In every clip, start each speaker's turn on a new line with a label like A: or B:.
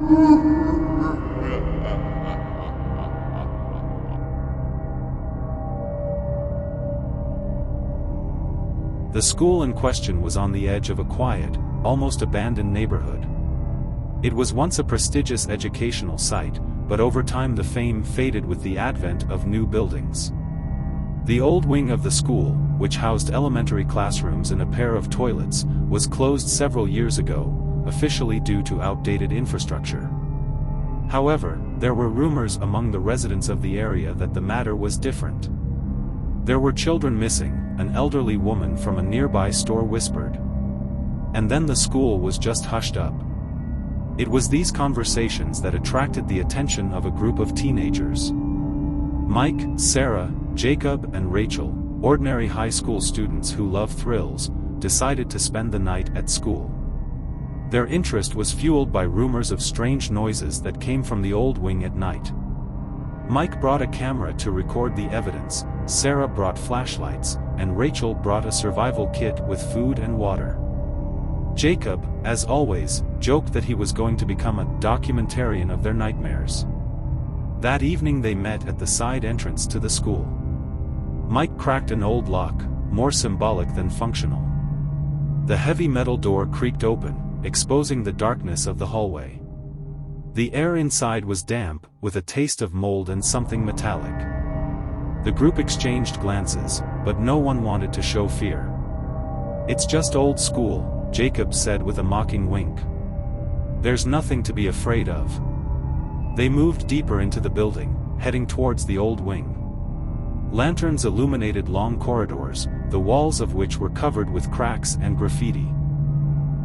A: The school in question was on the edge of a quiet, almost abandoned neighborhood. It was once a prestigious educational site, but over time the fame faded with the advent of new buildings. The old wing of the school, which housed elementary classrooms and a pair of toilets, was closed several years ago, officially due to outdated infrastructure. However, there were rumors among the residents of the area that the matter was different. There were children missing, an elderly woman from a nearby store whispered. And then the school was just hushed up. It was these conversations that attracted the attention of a group of teenagers. Mike, Sarah, Jacob and Rachel, ordinary high school students who love thrills, decided to spend the night at school. Their interest was fueled by rumors of strange noises that came from the old wing at night. Mike brought a camera to record the evidence, Sarah brought flashlights, and Rachel brought a survival kit with food and water. Jacob, as always, joked that he was going to become a documentarian of their nightmares. That evening they met at the side entrance to the school. Mike cracked an old lock, more symbolic than functional. The heavy metal door creaked open, exposing the darkness of the hallway. The air inside was damp, with a taste of mold and something metallic. The group exchanged glances, but no one wanted to show fear. "It's just old school," Jacob said with a mocking wink. "There's nothing to be afraid of." They moved deeper into the building, heading towards the old wing. Lanterns illuminated long corridors, the walls of which were covered with cracks and graffiti.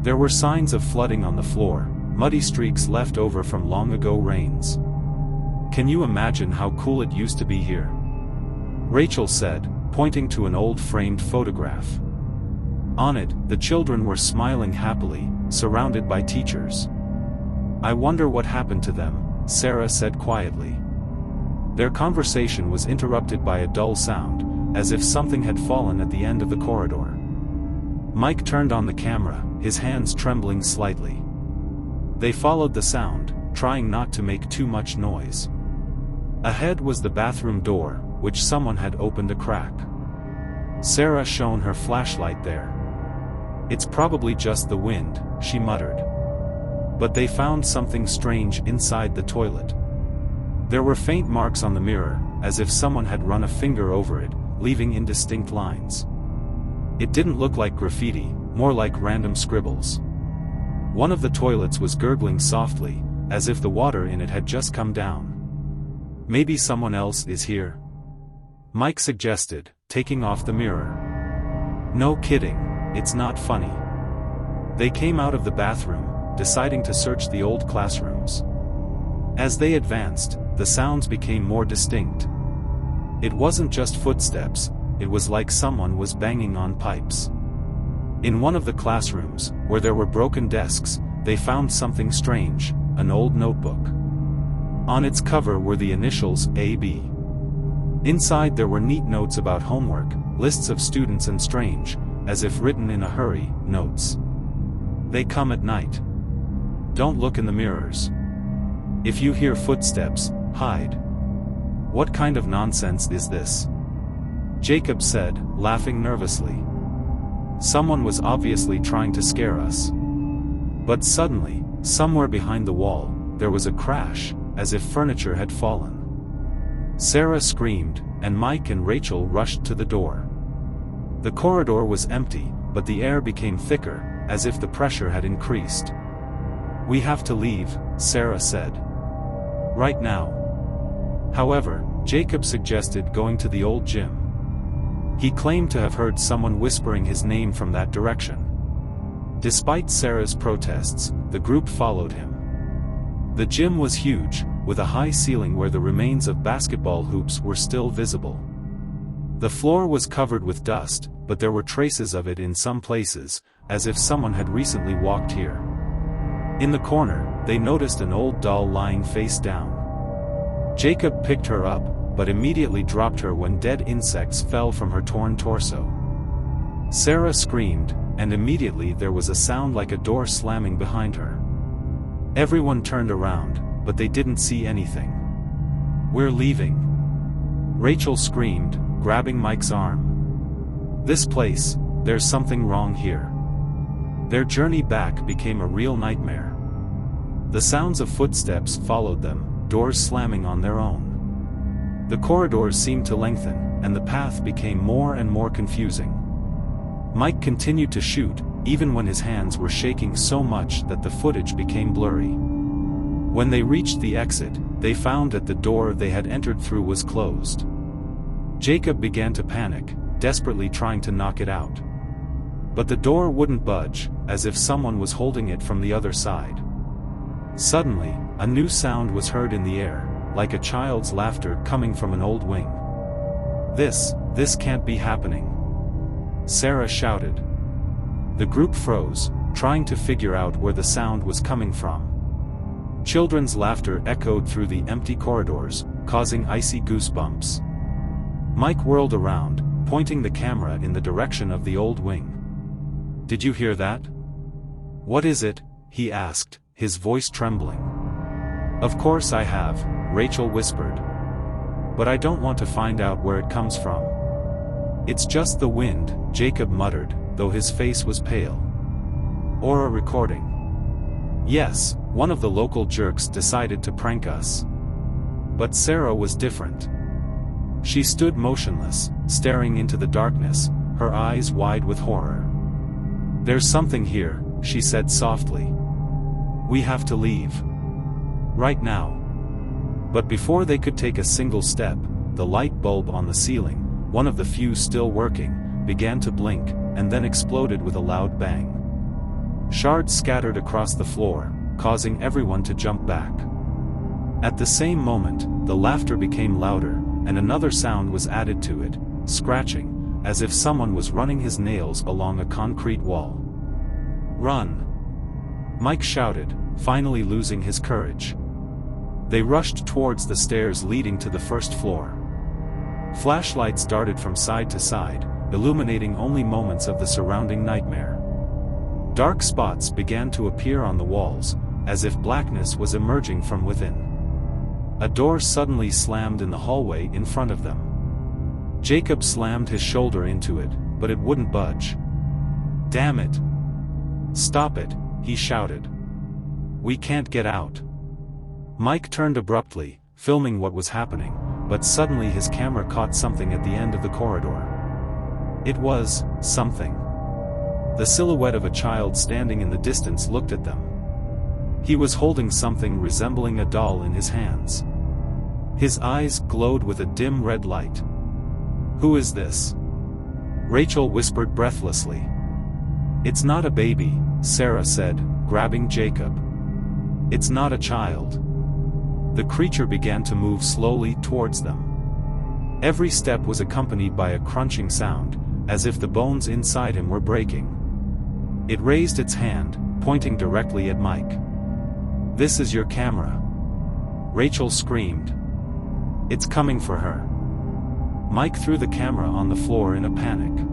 A: There were signs of flooding on the floor, muddy streaks left over from long ago rains. "Can you imagine how cool it used to be here?" Rachel said, pointing to an old framed photograph. On it, the children were smiling happily, surrounded by teachers. "I wonder what happened to them," Sarah said quietly. Their conversation was interrupted by a dull sound, as if something had fallen at the end of the corridor. Mike turned on the camera, his hands trembling slightly. They followed the sound, trying not to make too much noise. Ahead was the bathroom door, which someone had opened a crack. Sarah shone her flashlight there. "It's probably just the wind," she muttered. But they found something strange inside the toilet. There were faint marks on the mirror, as if someone had run a finger over it, leaving indistinct lines. It didn't look like graffiti, more like random scribbles. One of the toilets was gurgling softly, as if the water in it had just come down. "Maybe someone else is here," Mike suggested, taking off the mirror. "No kidding, it's not funny." They came out of the bathroom, deciding to search the old classrooms. As they advanced, the sounds became more distinct. It wasn't just footsteps, it was like someone was banging on pipes. In one of the classrooms, where there were broken desks, they found something strange, an old notebook. On its cover were the initials AB. Inside there were neat notes about homework, lists of students and strange, as if written in a hurry, notes. "They come at night. Don't look in the mirrors. If you hear footsteps, hide." "What kind of nonsense is this?" Jacob said, laughing nervously. "Someone was obviously trying to scare us." But suddenly, somewhere behind the wall, there was a crash, as if furniture had fallen. Sarah screamed, and Mike and Rachel rushed to the door. The corridor was empty, but the air became thicker, as if the pressure had increased. "We have to leave," Sarah said. "Right now." However, Jacob suggested going to the old gym. He claimed to have heard someone whispering his name from that direction. Despite Sarah's protests, the group followed him. The gym was huge, with a high ceiling where the remains of basketball hoops were still visible. The floor was covered with dust, but there were traces of it in some places, as if someone had recently walked here. In the corner, they noticed an old doll lying face down. Jacob picked her up, but immediately dropped her when dead insects fell from her torn torso. Sarah screamed, and immediately there was a sound like a door slamming behind her. Everyone turned around, but they didn't see anything. "We're leaving," Rachel screamed, grabbing Mike's arm. "This place, there's something wrong here." Their journey back became a real nightmare. The sounds of footsteps followed them, doors slamming on their own. The corridors seemed to lengthen, and the path became more and more confusing. Mike continued to shoot, even when his hands were shaking so much that the footage became blurry. When they reached the exit, they found that the door they had entered through was closed. Jacob began to panic, desperately trying to knock it out. But the door wouldn't budge, as if someone was holding it from the other side. Suddenly, a new sound was heard in the air, like a child's laughter coming from an old wing. This can't be happening," Sarah shouted. The group froze, trying to figure out where the sound was coming from. Children's laughter echoed through the empty corridors, causing icy goosebumps. Mike whirled around, pointing the camera in the direction of the old wing. "Did you hear that?" "What is it?" he asked, his voice trembling. "Of course I have," Rachel whispered. "But I don't want to find out where it comes from." "It's just the wind," Jacob muttered, though his face was pale. "Or a recording." "Yes, one of the local jerks decided to prank us." But Sarah was different. She stood motionless, staring into the darkness, her eyes wide with horror. "There's something here," she said softly. "We have to leave. Right now." But before they could take a single step, the light bulb on the ceiling, one of the few still working, began to blink, and then exploded with a loud bang. Shards scattered across the floor, causing everyone to jump back. At the same moment, the laughter became louder, and another sound was added to it, scratching, as if someone was running his nails along a concrete wall. "Run!" Mike shouted, finally losing his courage. They rushed towards the stairs leading to the first floor. Flashlights darted from side to side, illuminating only moments of the surrounding nightmare. Dark spots began to appear on the walls, as if blackness was emerging from within. A door suddenly slammed in the hallway in front of them. Jacob slammed his shoulder into it, but it wouldn't budge. "Damn it! Stop it," he shouted. "We can't get out." Mike turned abruptly, filming what was happening, but suddenly his camera caught something at the end of the corridor. It was something. The silhouette of a child standing in the distance looked at them. He was holding something resembling a doll in his hands. His eyes glowed with a dim red light. "Who is this?" Rachel whispered breathlessly. "It's not a baby," Sarah said, grabbing Jacob. "It's not a child." The creature began to move slowly towards them. Every step was accompanied by a crunching sound, as if the bones inside him were breaking. It raised its hand, pointing directly at Mike. "This is your camera." Rachel screamed. "It's coming for her." Mike threw the camera on the floor in a panic.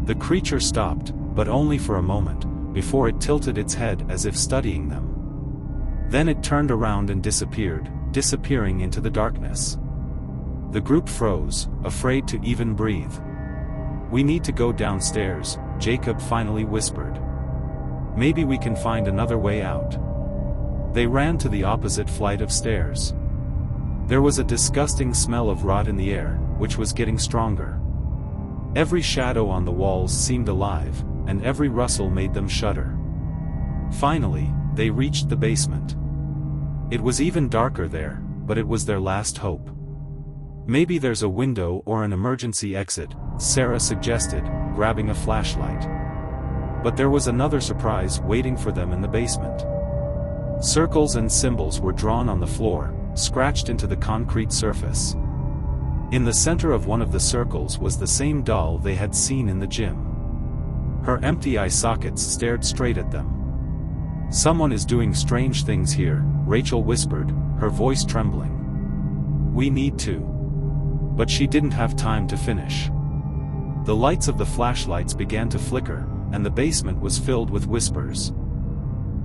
A: The creature stopped, but only for a moment, before it tilted its head as if studying them. Then it turned around and disappearing into the darkness. The group froze, afraid to even breathe. "We need to go downstairs," Jacob finally whispered. "Maybe we can find another way out." They ran to the opposite flight of stairs. There was a disgusting smell of rot in the air, which was getting stronger. Every shadow on the walls seemed alive, and every rustle made them shudder. Finally, they reached the basement. It was even darker there, but it was their last hope. "Maybe there's a window or an emergency exit," Sarah suggested, grabbing a flashlight. But there was another surprise waiting for them in the basement. Circles and symbols were drawn on the floor, scratched into the concrete surface. In the center of one of the circles was the same doll they had seen in the gym. Her empty eye sockets stared straight at them. "Someone is doing strange things here," Rachel whispered, her voice trembling. "We need to." But she didn't have time to finish. The lights of the flashlights began to flicker, and the basement was filled with whispers.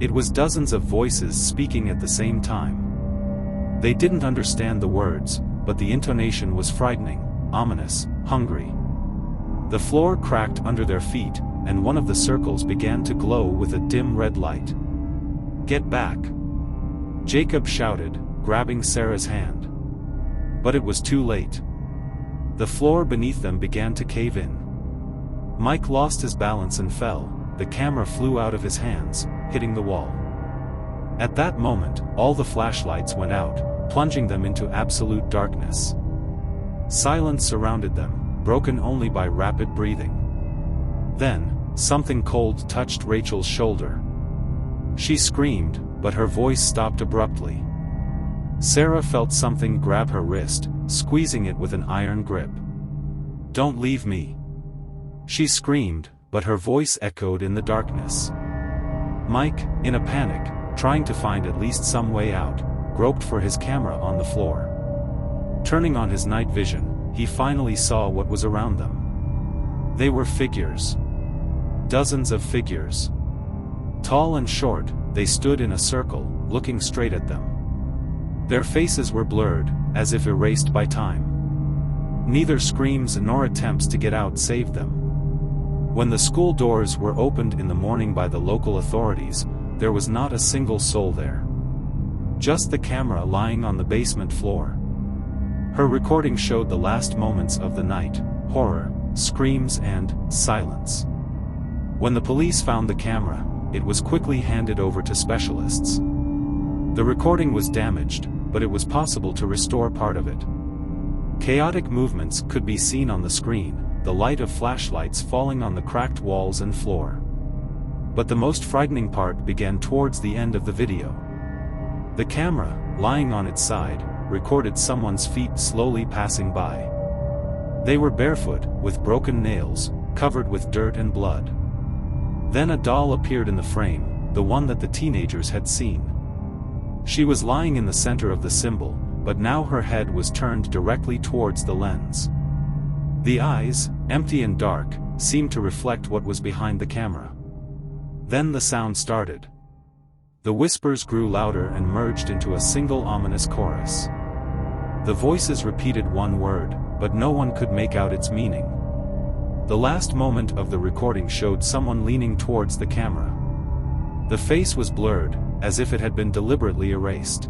A: It was dozens of voices speaking at the same time. They didn't understand the words, but the intonation was frightening, ominous, hungry. The floor cracked under their feet, and one of the circles began to glow with a dim red light. "Get back!" Jacob shouted, grabbing Sarah's hand. But it was too late. The floor beneath them began to cave in. Mike lost his balance and fell. The camera flew out of his hands, hitting the wall. At that moment, all the flashlights went out, plunging them into absolute darkness. Silence surrounded them, broken only by rapid breathing. Then, something cold touched Rachel's shoulder. She screamed, but her voice stopped abruptly. Sarah felt something grab her wrist, squeezing it with an iron grip. "Don't leave me!" She screamed, but her voice echoed in the darkness. Mike, in a panic, trying to find at least some way out, groped for his camera on the floor. Turning on his night vision, he finally saw what was around them. They were figures. Dozens of figures. Tall and short, they stood in a circle, looking straight at them. Their faces were blurred, as if erased by time. Neither screams nor attempts to get out saved them. When the school doors were opened in the morning by the local authorities, there was not a single soul there. Just the camera lying on the basement floor. Her recording showed the last moments of the night: horror, screams and silence. When the police found the camera, it was quickly handed over to specialists. The recording was damaged, but it was possible to restore part of it. Chaotic movements could be seen on the screen, the light of flashlights falling on the cracked walls and floor. But the most frightening part began towards the end of the video. The camera, lying on its side, recorded someone's feet slowly passing by. They were barefoot, with broken nails, covered with dirt and blood. Then a doll appeared in the frame, the one that the teenagers had seen. She was lying in the center of the symbol, but now her head was turned directly towards the lens. The eyes, empty and dark, seemed to reflect what was behind the camera. Then the sound started. The whispers grew louder and merged into a single ominous chorus. The voices repeated one word, but no one could make out its meaning. The last moment of the recording showed someone leaning towards the camera. The face was blurred, as if it had been deliberately erased.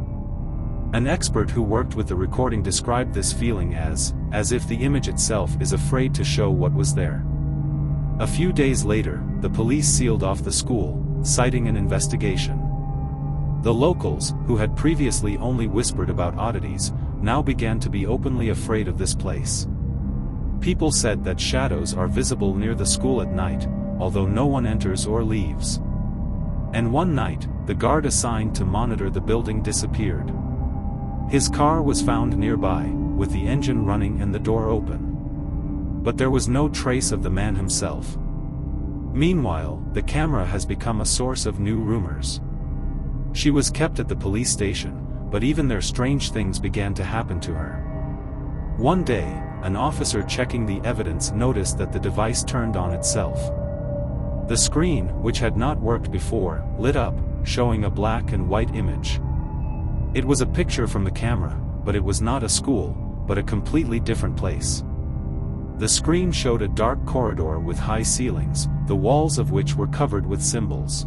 A: An expert who worked with the recording described this feeling as if the image itself is afraid to show what was there. A few days later, the police sealed off the school, citing an investigation. The locals, who had previously only whispered about oddities, now began to be openly afraid of this place. People said that shadows are visible near the school at night, although no one enters or leaves. And one night, the guard assigned to monitor the building disappeared. His car was found nearby, with the engine running and the door open. But there was no trace of the man himself. Meanwhile, the camera has become a source of new rumors. She was kept at the police station, but even there strange things began to happen to her. One day, an officer checking the evidence noticed that the device turned on itself. The screen, which had not worked before, lit up, showing a black and white image. It was a picture from the camera, but it was not a school, but a completely different place. The screen showed a dark corridor with high ceilings, the walls of which were covered with symbols.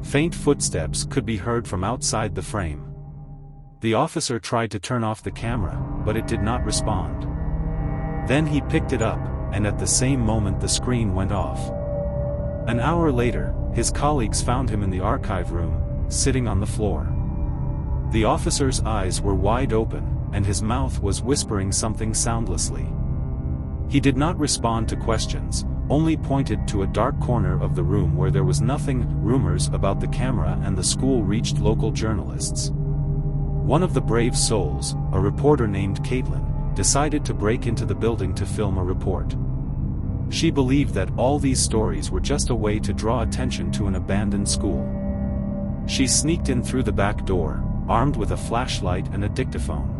A: Faint footsteps could be heard from outside the frame. The officer tried to turn off the camera, but it did not respond. Then he picked it up, and at the same moment the screen went off. An hour later, his colleagues found him in the archive room, sitting on the floor. The officer's eyes were wide open, and his mouth was whispering something soundlessly. He did not respond to questions, only pointed to a dark corner of the room where there was nothing. Rumors about the camera and the school reached local journalists. One of the brave souls, a reporter named Caitlin, decided to break into the building to film a report. She believed that all these stories were just a way to draw attention to an abandoned school. She sneaked in through the back door, armed with a flashlight and a dictaphone.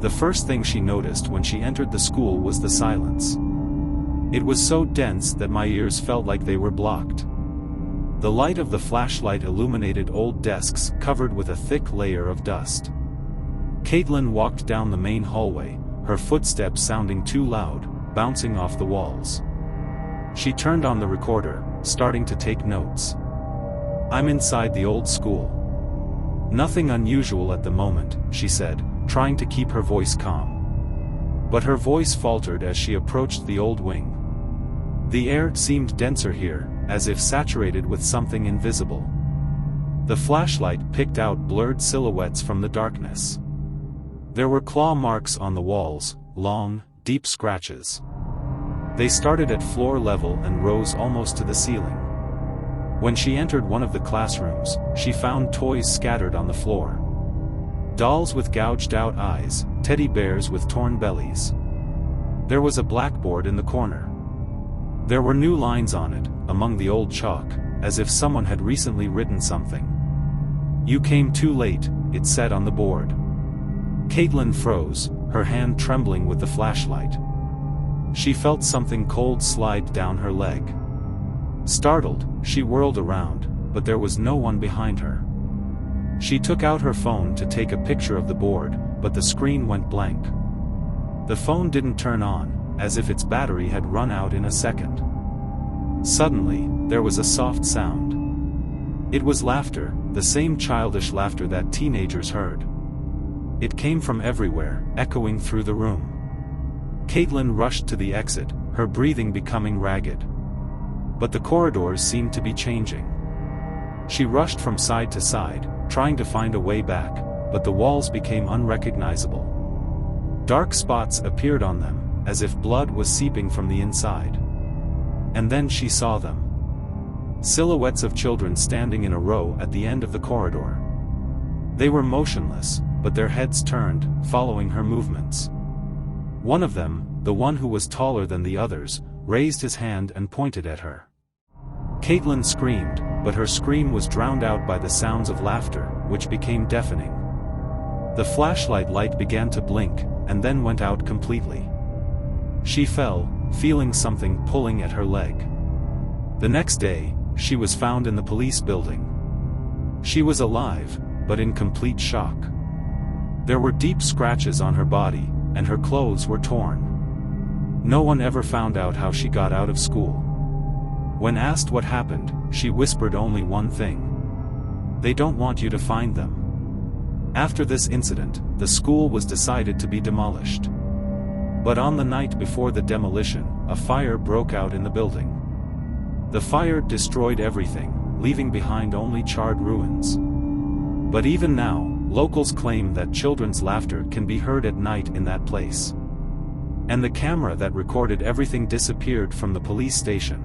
A: The first thing she noticed when she entered the school was the silence. It was so dense that my ears felt like they were blocked. The light of the flashlight illuminated old desks covered with a thick layer of dust. Caitlin walked down the main hallway, her footsteps sounding too loud, bouncing off the walls. She turned on the recorder, starting to take notes. "I'm inside the old school. Nothing unusual at the moment," she said, trying to keep her voice calm. But her voice faltered as she approached the old wing. The air seemed denser here, as if saturated with something invisible. The flashlight picked out blurred silhouettes from the darkness. There were claw marks on the walls, long, deep scratches. They started at floor level and rose almost to the ceiling. When she entered one of the classrooms, she found toys scattered on the floor. Dolls with gouged out eyes, teddy bears with torn bellies. There was a blackboard in the corner. There were new lines on it, among the old chalk, as if someone had recently written something. "You came too late," it said on the board. Caitlin froze, her hand trembling with the flashlight. She felt something cold slide down her leg. Startled, she whirled around, but there was no one behind her. She took out her phone to take a picture of the board, but the screen went blank. The phone didn't turn on, as if its battery had run out in a second. Suddenly, there was a soft sound. It was laughter, the same childish laughter that teenagers heard. It came from everywhere, echoing through the room. Caitlin rushed to the exit, her breathing becoming ragged. But the corridors seemed to be changing. She rushed from side to side, trying to find a way back, but the walls became unrecognizable. Dark spots appeared on them, as if blood was seeping from the inside. And then she saw them. Silhouettes of children standing in a row at the end of the corridor. They were motionless, but their heads turned, following her movements. One of them, the one who was taller than the others, raised his hand and pointed at her. Caitlin screamed, but her scream was drowned out by the sounds of laughter, which became deafening. The flashlight light began to blink, and then went out completely. She fell, feeling something pulling at her leg. The next day, she was found in the police building. She was alive, but in complete shock. There were deep scratches on her body, and her clothes were torn. No one ever found out how she got out of school. When asked what happened, she whispered only one thing: "They don't want you to find them." After this incident, the school was decided to be demolished. But on the night before the demolition, a fire broke out in the building. The fire destroyed everything, leaving behind only charred ruins. But even now, locals claim that children's laughter can be heard at night in that place. And the camera that recorded everything disappeared from the police station.